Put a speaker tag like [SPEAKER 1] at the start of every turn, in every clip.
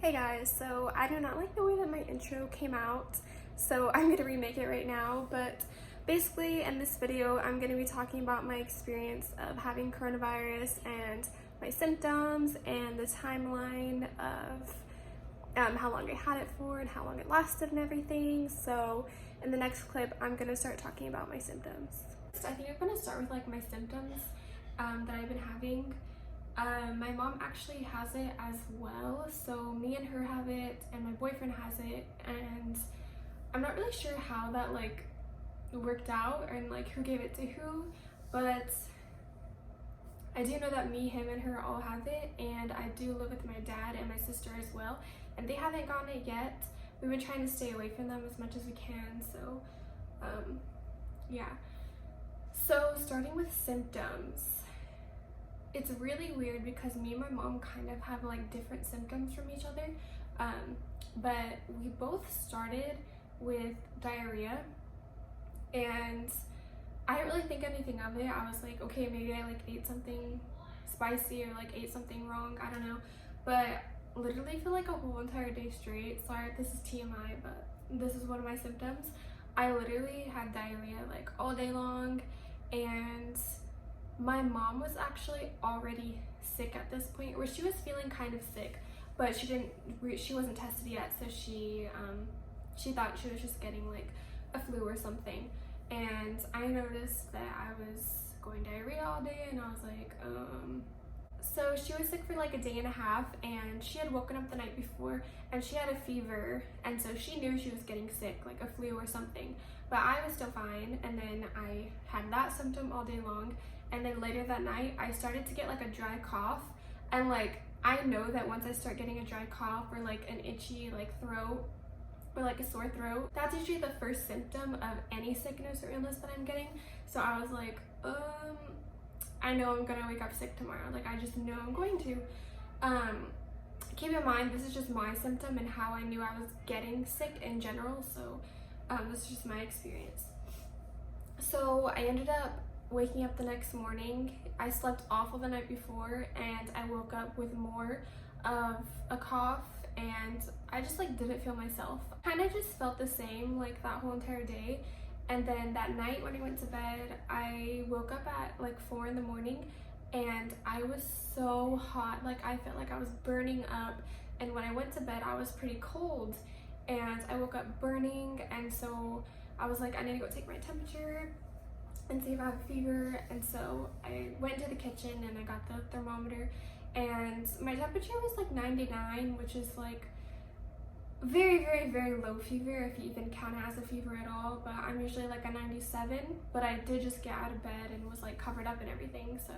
[SPEAKER 1] Hey guys, so I do not like the way that my intro came out, so I'm going to remake it right now, but basically in this video I'm going to be talking about my experience of having coronavirus and my symptoms and the timeline of how long I had it for and how long it lasted and everything. So in the next clip I'm going to start talking about my symptoms. So I think I'm going to start with like my symptoms that I've been having. My mom actually has it as well, so me and her have it and my boyfriend has it, and I'm not really sure how that like worked out and like who gave it to who, but I do know that me, him, and her all have it, and I do live with my dad and my sister as well, and they haven't gotten it yet. We've been trying to stay away from them as much as we can, so yeah. So starting with symptoms. It's really weird because me and my mom kind of have like different symptoms from each other, but we both started with diarrhea, and I didn't really think anything of it. I was like, okay, maybe I like ate something spicy or like ate something wrong, I don't know, but literally for like a whole entire day straight, sorry if this is TMI, but this is one of my symptoms. I literally had diarrhea like all day long, and my mom was actually already sick at this point, where she was feeling kind of sick, but she wasn't tested yet, so she thought she was just getting like a flu or something. And I noticed that I was going diarrhea all day, and I was like, so she was sick for like a day and a half, and she had woken up the night before and she had a fever, and so she knew she was getting sick, like a flu or something, but I was still fine. And then I had that symptom all day long, and then later that night I started to get like a dry cough, and like I know that once I start getting a dry cough or like an itchy like throat or like a sore throat, that's usually the first symptom of any sickness or illness that I'm getting. So I was like, I know I'm gonna wake up sick tomorrow, like I just know I'm going to. Keep in mind, this is just my symptom and how I knew I was getting sick in general, so this is just my experience. So I ended up waking up the next morning. I slept awful the night before, and I woke up with more of a cough, and I just like didn't feel myself. Kind of just felt the same like that whole entire day. And then that night when I went to bed, I woke up at like 4 in the morning, and I was so hot, like I felt like I was burning up. And when I went to bed I was pretty cold, and I woke up burning, and so I was like, I need to go take my temperature and see if I have a fever. And so I went to the kitchen and I got the thermometer, and my temperature was like 99, which is like very, very, very low fever if you even count it as a fever at all, but I'm usually like a 97. But I did just get out of bed and was like covered up and everything, so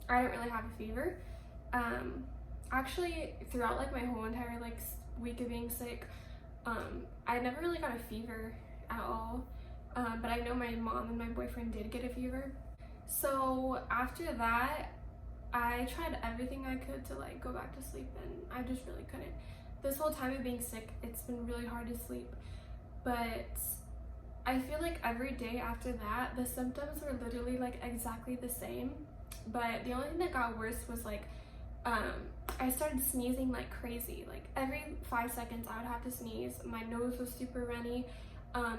[SPEAKER 1] I didn't really have a fever. Actually throughout like my whole entire like week of being sick, I never really got a fever at all. But I know my mom and my boyfriend did get a fever. So after that, I tried everything I could to like go back to sleep, and I just really couldn't. This whole time of being sick, it's been really hard to sleep, but I feel like every day after that, the symptoms were literally like exactly the same. But the only thing that got worse was like, I started sneezing like crazy. Like every 5 seconds I would have to sneeze. My nose was super runny.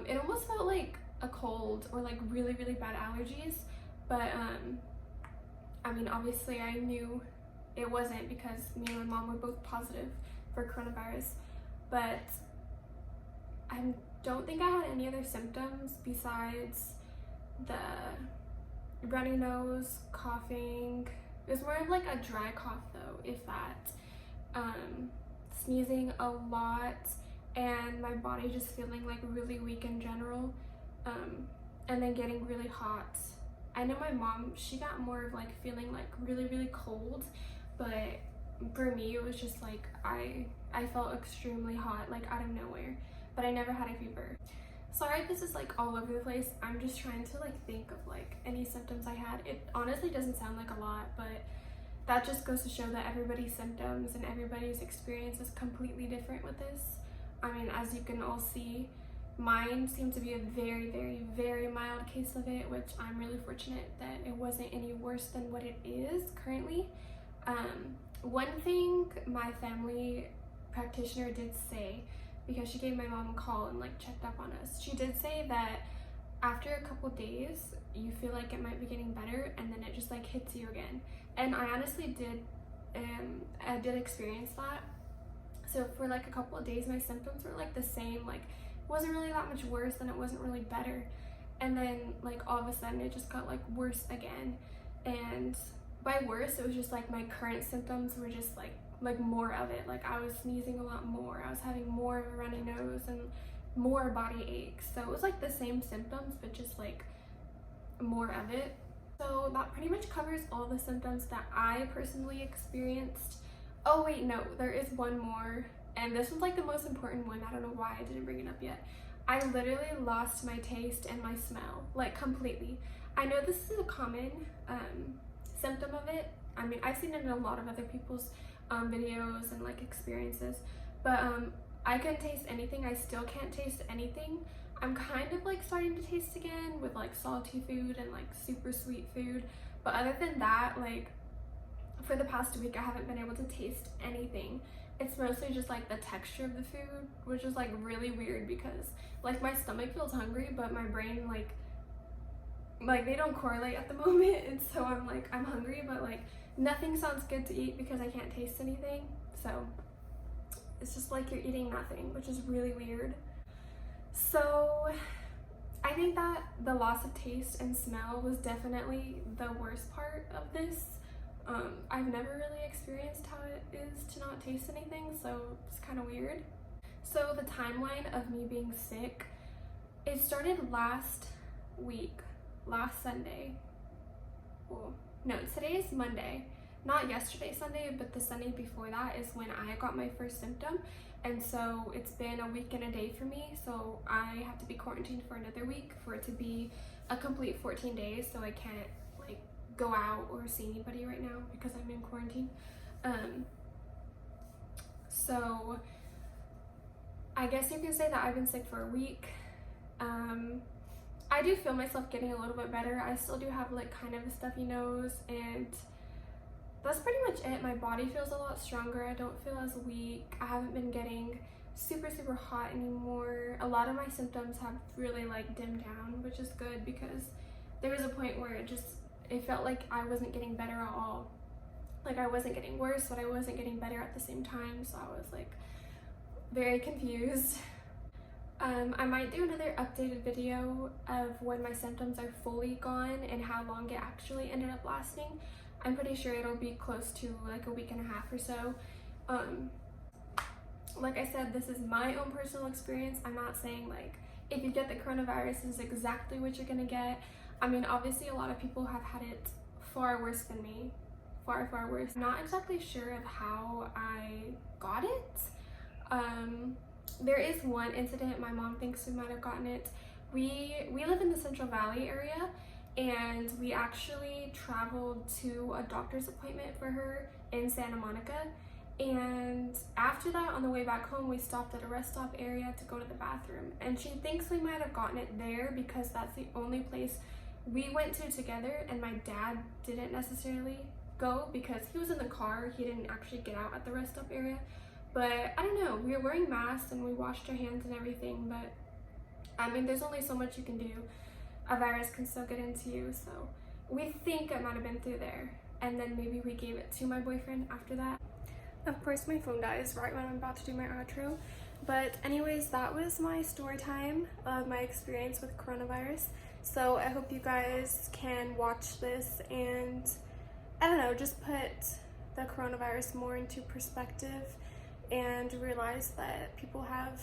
[SPEAKER 1] It almost felt like a cold or like really, really bad allergies, but I mean, obviously I knew it wasn't because me and my mom were both positive for coronavirus. But I don't think I had any other symptoms besides the runny nose, coughing. It was more of like a dry cough though, if that. Sneezing a lot, and my body just feeling like really weak in general, and then getting really hot. I know my mom, she got more of like feeling like really, really cold, but for me it was just like I felt extremely hot like out of nowhere, but I never had a fever. Sorry if this is like all over the place. I'm just trying to like think of like any symptoms I had. It honestly doesn't sound like a lot, but that just goes to show that everybody's symptoms and everybody's experience is completely different with this. I mean, as you can all see, mine seemed to be a very, very, very mild case of it, which I'm really fortunate that it wasn't any worse than what it is currently. One thing my family practitioner did say, because she gave my mom a call and like checked up on us, she did say that after a couple days you feel like it might be getting better and then it just like hits you again. And I honestly did I did experience that. So for like a couple of days my symptoms were like the same, like it wasn't really that much worse and it wasn't really better, and then like all of a sudden it just got like worse again. And by worse, it was just like my current symptoms were just like more of it. Like I was sneezing a lot more, I was having more of a runny nose and more body aches. So it was like the same symptoms but just like more of it. So that pretty much covers all the symptoms that I personally experienced. Oh wait, no, there is one more, and this one's like the most important one. I don't know why I didn't bring it up yet. I literally lost my taste and my smell, like completely. I know this is a common symptom of it. I mean, I've seen it in a lot of other people's videos and like experiences, but I couldn't taste anything. I still can't taste anything. I'm kind of like starting to taste again with like salty food and like super sweet food, but other than that, like for the past week I haven't been able to taste anything. It's mostly just like the texture of the food, which is like really weird because like my stomach feels hungry but my brain like they don't correlate at the moment, and so I'm like I'm hungry but like nothing sounds good to eat because I can't taste anything. So it's just like you're eating nothing, which is really weird. So I think that the loss of taste and smell was definitely the worst part of this. I've never really experienced how it is to not taste anything, so it's kind of weird. So the timeline of me being sick, it started last Sunday. Well, no, today is Monday. Not yesterday Sunday, but the Sunday before that is when I got my first symptom. And so it's been a week and a day for me, so I have to be quarantined for another week for it to be a complete 14 days, so I can't like go out or see anybody right now because I'm in quarantine. So I guess you can say that I've been sick for a week. I do feel myself getting a little bit better. I still do have like kind of a stuffy nose, and that's pretty much it. My body feels a lot stronger. I don't feel as weak. I haven't been getting super hot anymore. A lot of my symptoms have really like dimmed down, which is good because there was a point where it felt like I wasn't getting better at all. Like I wasn't getting worse, but I wasn't getting better at the same time, so I was like very confused. I might do another updated video of when my symptoms are fully gone and how long it actually ended up lasting. I'm pretty sure it'll be close to like a week and a half or so. Like I said, this is my own personal experience. I'm not saying like if you get the coronavirus, this is exactly what you're gonna get. I mean, obviously a lot of people have had it far worse than me. Far worse. Not exactly sure of how I got it. There is one incident. My mom thinks we might have gotten it. We live in the Central Valley area, and we actually traveled to a doctor's appointment for her in Santa Monica. And after that, on the way back home, we stopped at a rest stop area to go to the bathroom. And she thinks we might have gotten it there because that's the only place we went to together, and my dad didn't necessarily go because he was in the car. He didn't actually get out at the rest stop area. But I don't know, we were wearing masks and we washed our hands and everything, but I mean, there's only so much you can do. A virus can still get into you, so we think it might have been through there. And then maybe we gave it to my boyfriend after that. Of course, my phone dies right when I'm about to do my outro. But anyways, that was my story time of my experience with coronavirus. So I hope you guys can watch this and, I don't know, just put the coronavirus more into perspective and realize that people have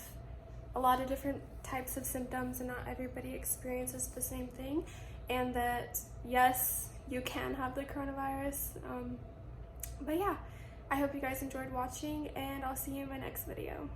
[SPEAKER 1] a lot of different types of symptoms and not everybody experiences the same thing, and that yes, you can have the coronavirus. But yeah, I hope you guys enjoyed watching, and I'll see you in my next video.